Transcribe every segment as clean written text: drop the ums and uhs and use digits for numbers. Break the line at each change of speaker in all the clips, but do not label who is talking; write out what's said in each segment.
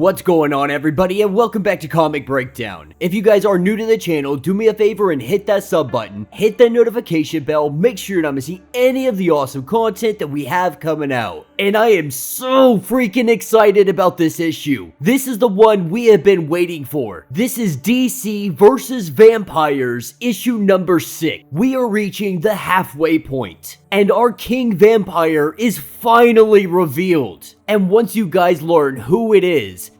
What's going on, everybody, and welcome back to Comic Breakdown. If you guys are new to the channel, do me a favor and hit that sub button, hit that notification bell, make sure you're not missing any of the awesome content that we have coming out. And I am so freaking excited about this issue. This is the one we have been waiting for. This is DC vs. Vampires, issue number 6. We are reaching the halfway point, and our King Vampire is finally revealed. And once you guys learn who it is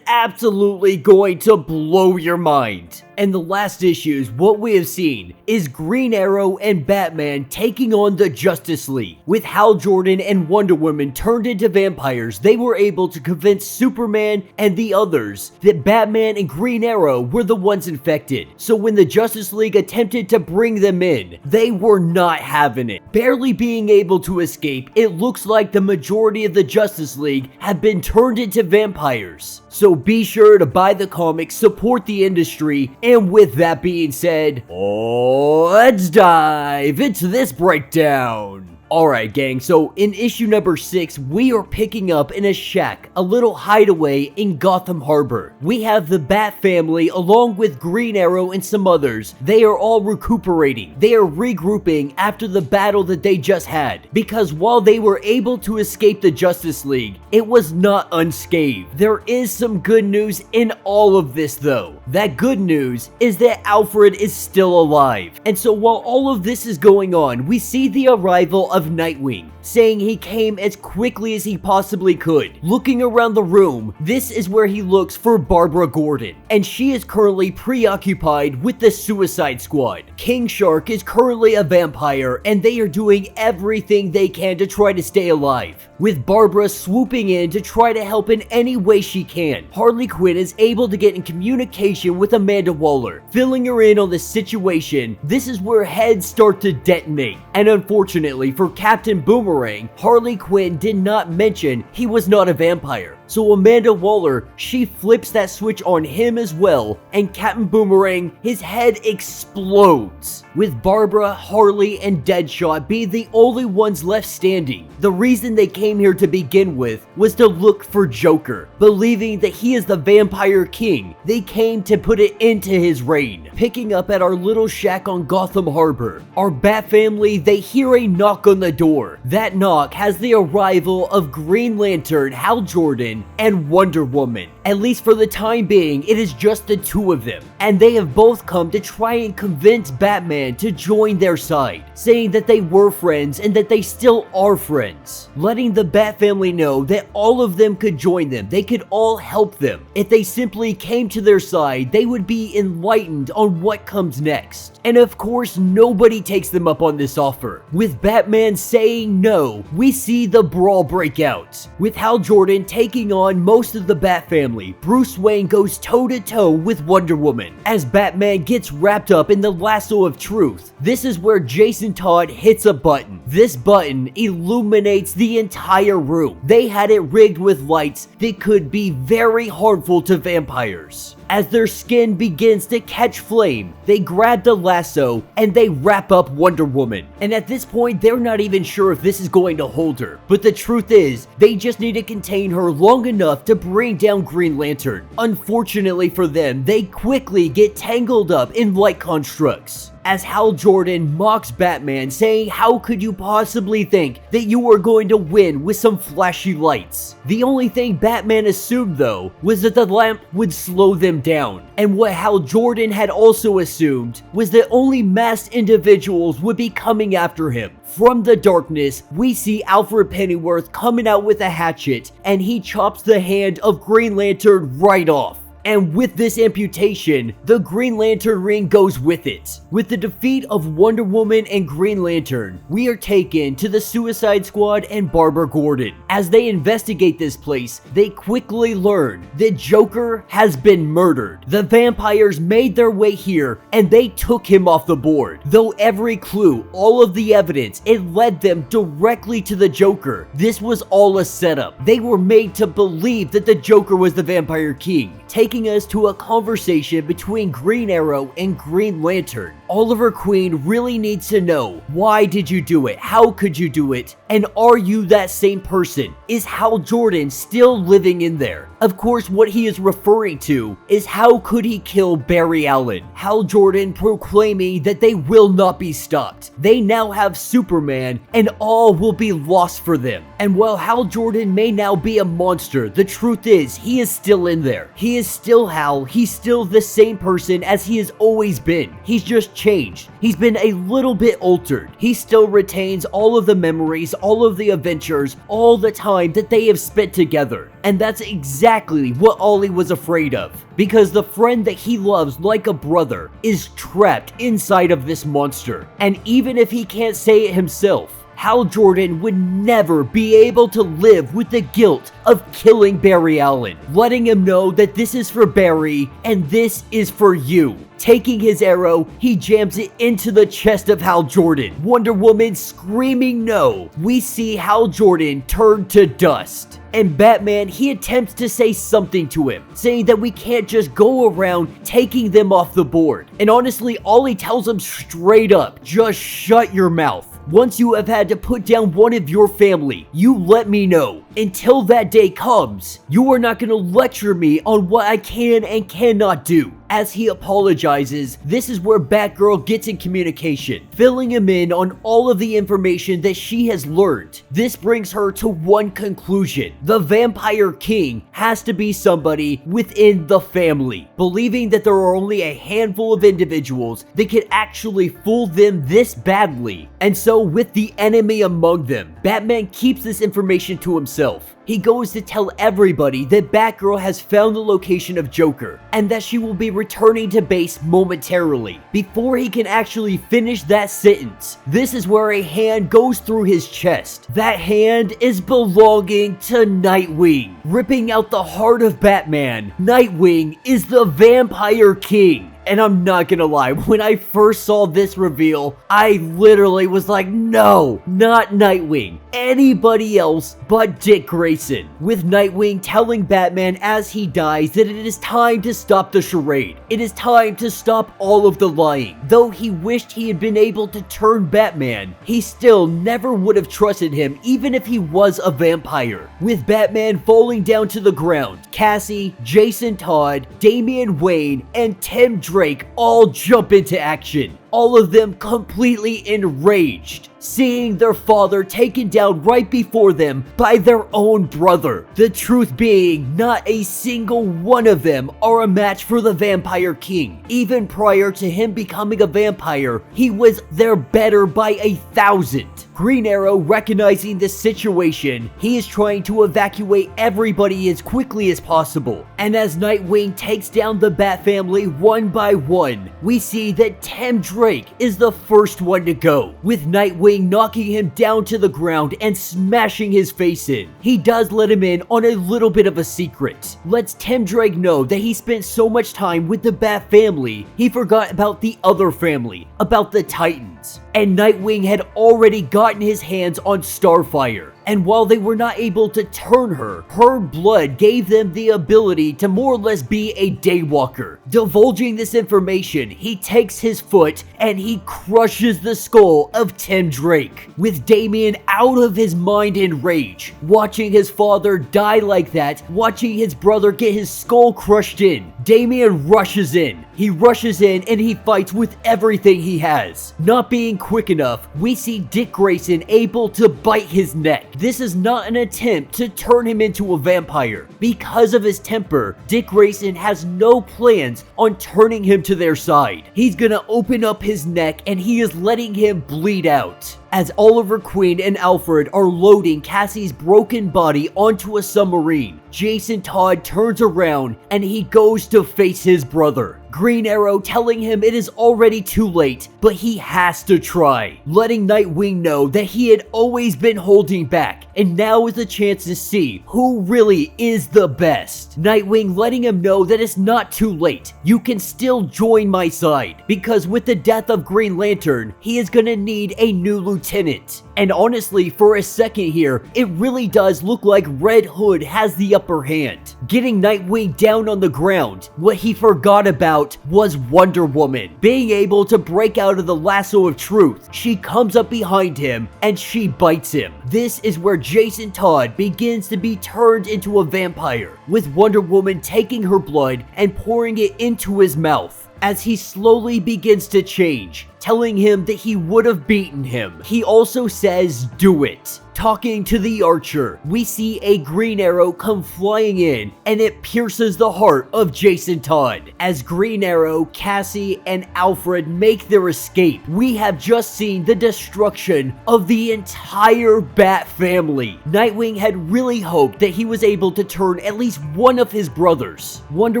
absolutely going to blow your mind. And the last issues, what we have seen is Green Arrow and Batman taking on the Justice League. With Hal Jordan and Wonder Woman turned into vampires, they were able to convince Superman and the others that Batman and Green Arrow were the ones infected. So when the Justice League attempted to bring them in, they were not having it. Barely being able to escape, it looks like the majority of the Justice League have been turned into vampires. So be sure to buy the comics, support the industry, and with that being said, let's dive into this breakdown. Alright gang, so in issue number 6, we are picking up in a shack, a little hideaway in Gotham Harbor. We have the Bat family along with Green Arrow and some others. They are all recuperating. They are regrouping after the battle that they just had. Because while they were able to escape the Justice League, it was not unscathed. There is some good news in all of this though. That good news is that Alfred is still alive. And so while all of this is going on, we see the arrival of Nightwing, saying he came as quickly as he possibly could. Looking around the room, this is where he looks for Barbara Gordon, and she is currently preoccupied with the Suicide Squad. King Shark is currently a vampire, and they are doing everything they can to try to stay alive, with Barbara swooping in to try to help in any way she can. Harley Quinn is able to get in communication with Amanda Waller, filling her in on the situation. This is where heads start to detonate, and unfortunately for Captain Boomerang, Harley Quinn did not mention he was not a vampire. So Amanda Waller, she flips that switch on him as well, and Captain Boomerang, his head explodes, with Barbara, Harley, and Deadshot being the only ones left standing. The reason they came here to begin with was to look for Joker. Believing that he is the Vampire King, they came to put it into his reign. Picking up at our little shack on Gotham Harbor, our Bat family, they hear a knock on the door. That knock has the arrival of Green Lantern, Hal Jordan, and Wonder Woman. At least for the time being, it is just the two of them, and they have both come to try and convince Batman to join their side, saying that they were friends and that they still are friends, letting the Bat family know that all of them could join them. They could all help them. If they simply came to their side, they would be enlightened on what comes next. And of course, nobody takes them up on this offer. With Batman saying no, we see the brawl break out, with Hal Jordan taking on most of the Bat family. Bruce Wayne goes toe-to-toe with Wonder Woman as Batman gets wrapped up in the lasso of truth. This is where Jason Todd hits a button. This button illuminates the entire room. They had it rigged with lights that could be very harmful to vampires. As their skin begins to catch flame, they grab the lasso and they wrap up Wonder Woman. And at this point, they're not even sure if this is going to hold her. But the truth is, they just need to contain her long enough to bring down Green Lantern. Unfortunately for them, they quickly get tangled up in light constructs, as Hal Jordan mocks Batman, saying, "How could you possibly think that you were going to win with some flashy lights?" The only thing Batman assumed though was that the lamp would slow them down, and what Hal Jordan had also assumed was that only masked individuals would be coming after him. From the darkness, we see Alfred Pennyworth coming out with a hatchet, and he chops the hand of Green Lantern right off. And with this amputation, the Green Lantern ring goes with it. With the defeat of Wonder Woman and Green Lantern, we are taken to the Suicide Squad and Barbara Gordon. As they investigate this place, they quickly learn that Joker has been murdered. The vampires made their way here and they took him off the board. Though every clue, all of the evidence, it led them directly to the Joker. This was all a setup. They were made to believe that the Joker was the Vampire King, taking us to a conversation between Green Arrow and Green Lantern. Oliver Queen really needs to know, why did you do it? How could you do it? And are you that same person? Is Hal Jordan still living in there? Of course, what he is referring to is how could he kill Barry Allen? Hal Jordan proclaiming that they will not be stopped. They now have Superman and all will be lost for them. And while Hal Jordan may now be a monster, the truth is he is still in there. He is still Hal. He's still the same person as he has always been. He's just changed. He's been a little bit altered. He still retains all of the memories, all of the adventures, all the time that they have spent together. And that's exactly what Ollie was afraid of. Because the friend that he loves like a brother is trapped inside of this monster. And even if he can't say it himself, Hal Jordan would never be able to live with the guilt of killing Barry Allen, letting him know that this is for Barry and this is for you. Taking his arrow, he jams it into the chest of Hal Jordan. Wonder Woman screaming no. We see Hal Jordan turn to dust. And Batman, he attempts to say something to him, saying that we can't just go around taking them off the board. And honestly, Ollie tells him straight up, just shut your mouth. Once you have had to put down one of your family, you let me know. Until that day comes, you are not going to lecture me on what I can and cannot do. As he apologizes, this is where Batgirl gets in communication, filling him in on all of the information that she has learned. This brings her to one conclusion. The Vampire King has to be somebody within the family, believing that there are only a handful of individuals that can actually fool them this badly. And so with the enemy among them, Batman keeps this information to himself. He goes to tell everybody that Batgirl has found the location of Joker and that she will be returning to base momentarily. Before he can actually finish that sentence, this is where a hand goes through his chest. That hand is belonging to Nightwing, ripping out the heart of Batman. Nightwing is the Vampire King. And I'm not gonna lie, when I first saw this reveal, I literally was like, no, not Nightwing. Anybody else but Dick Grayson. With Nightwing telling Batman as he dies that it is time to stop the charade. It is time to stop all of the lying. Though he wished he had been able to turn Batman, he still never would have trusted him even if he was a vampire. With Batman falling down to the ground, Cassie, Jason Todd, Damian Wayne, and Tim Drake all jump into action. All of them completely enraged, seeing their father taken down right before them by their own brother. The truth being, not a single one of them are a match for the Vampire King. Even prior to him becoming a vampire, he was their better by 1,000. Green Arrow, recognizing this situation, he is trying to evacuate everybody as quickly as possible. And as Nightwing takes down the Bat family one by one, we see that Tim Drake is the first one to go, with Nightwing knocking him down to the ground and smashing his face in. He does let him in on a little bit of a secret. Lets Tim Drake know that he spent so much time with the Bat family, he forgot about the other family, about the Titans. And Nightwing had already gotten his hands on Starfire. And while they were not able to turn her, her blood gave them the ability to more or less be a daywalker. Divulging this information, he takes his foot and he crushes the skull of Tim Drake, with Damian out of his mind in rage. Watching his father die like that, watching his brother get his skull crushed in, Damian rushes in. He rushes in and he fights with everything he has. Not being quick enough, we see Dick Grayson able to bite his neck. This is not an attempt to turn him into a vampire. Because of his temper, Dick Grayson has no plans on turning him to their side. He's gonna open up his neck and he is letting him bleed out. As Oliver Queen and Alfred are loading Cassie's broken body onto a submarine, Jason Todd turns around and he goes to face his brother. Green Arrow telling him it is already too late, but he has to try, letting Nightwing know that he had always been holding back, and now is the chance to see who really is the best. Nightwing letting him know that it's not too late, you can still join my side, because with the death of Green Lantern, he is gonna need a new lieutenant. And honestly, for a second here, it really does look like Red Hood has the upper hand, getting Nightwing down on the ground. What he forgot about out was Wonder Woman. Being able to break out of the lasso of truth, she comes up behind him and she bites him. This is where Jason Todd begins to be turned into a vampire, with Wonder Woman taking her blood and pouring it into his mouth. As he slowly begins to change, telling him that he would have beaten him. He also says, "Do it." Talking to the Archer, we see a green arrow come flying in and it pierces the heart of Jason Todd. As Green Arrow, Cassie, and Alfred make their escape, we have just seen the destruction of the entire Bat family. Nightwing had really hoped that he was able to turn at least one of his brothers. Wonder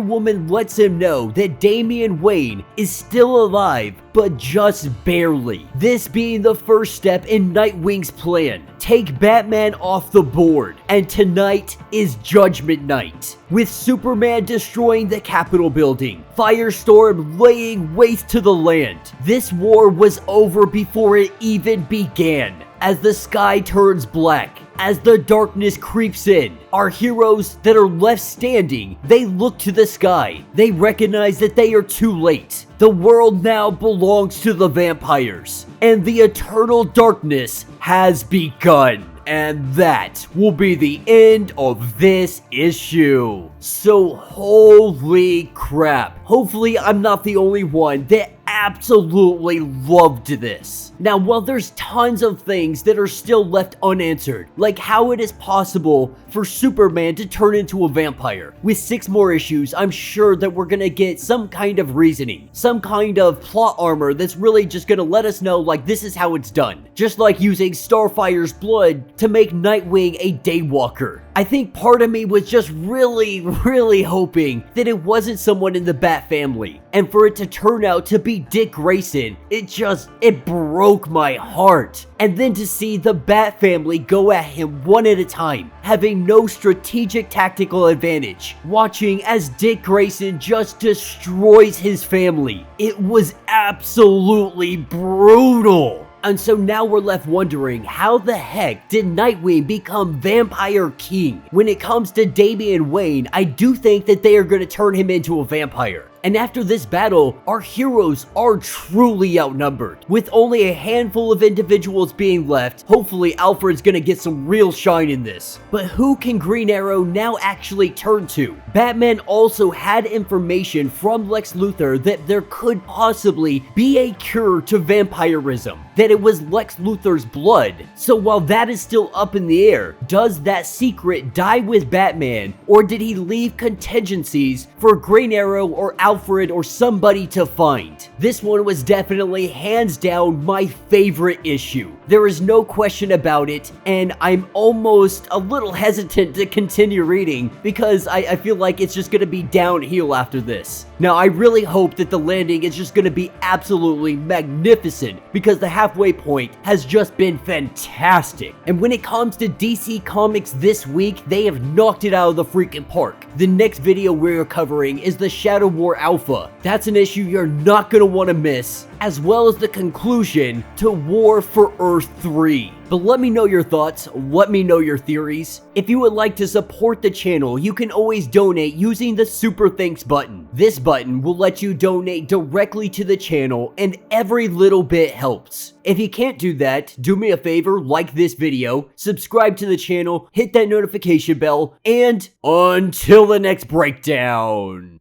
Woman lets him know that Damian Wayne is still alive, but just barely. This being the first step in Nightwing's plan. Take Batman off the board, and tonight is Judgment Night, with Superman destroying the Capitol building, Firestorm laying waste to the land. This war was over before it even began. As the sky turns black, as the darkness creeps in, our heroes that are left standing, they look to the sky. They recognize that they are too late. The world now belongs to the vampires, and the eternal darkness has begun. And that will be the end of this issue. So holy crap. Hopefully I'm not the only one that absolutely loved this. Now, while there's tons of things that are still left unanswered, like how it is possible for Superman to turn into a vampire, with 6 more issues, I'm sure that we're gonna get some kind of reasoning, some kind of plot armor that's really just gonna let us know, like, this is how it's done. Just like using Starfire's blood to make Nightwing a Daywalker. I think part of me was just really hoping that it wasn't someone in the Bat family, and for it to turn out to be Dick Grayson, it broke my heart. And then to see the Bat family go at him one at a time, having no strategic tactical advantage, watching as Dick Grayson just destroys his family. It was absolutely brutal. And so now we're left wondering, how the heck did Nightwing become Vampire King? When it comes to Damian Wayne, I do think that they are going to turn him into a vampire. And after this battle, our heroes are truly outnumbered. With only a handful of individuals being left, hopefully Alfred's gonna get some real shine in this. But who can Green Arrow now actually turn to? Batman also had information from Lex Luthor that there could possibly be a cure to vampirism, that it was Lex Luthor's blood. So while that is still up in the air, does that secret die with Batman, or did he leave contingencies for Green Arrow or Alfred or somebody to find? This one was definitely hands down my favorite issue. There is no question about it, and I'm almost a little hesitant to continue reading because I feel like it's just gonna be downhill after this. Now, I really hope that the landing is just gonna be absolutely magnificent because the halfway point has just been fantastic. And when it comes to DC Comics this week, they have knocked it out of the freaking park. The next video we're covering is the Shadow War Alpha. That's an issue you're not gonna want to miss, as well as the conclusion to War for Earth 3. But let me know your thoughts, let me know your theories. If you would like to support the channel, you can always donate using the Super Thanks button. This button will let you donate directly to the channel, and every little bit helps. If you can't do that, do me a favor, like this video, subscribe to the channel, hit that notification bell, and until the next breakdown.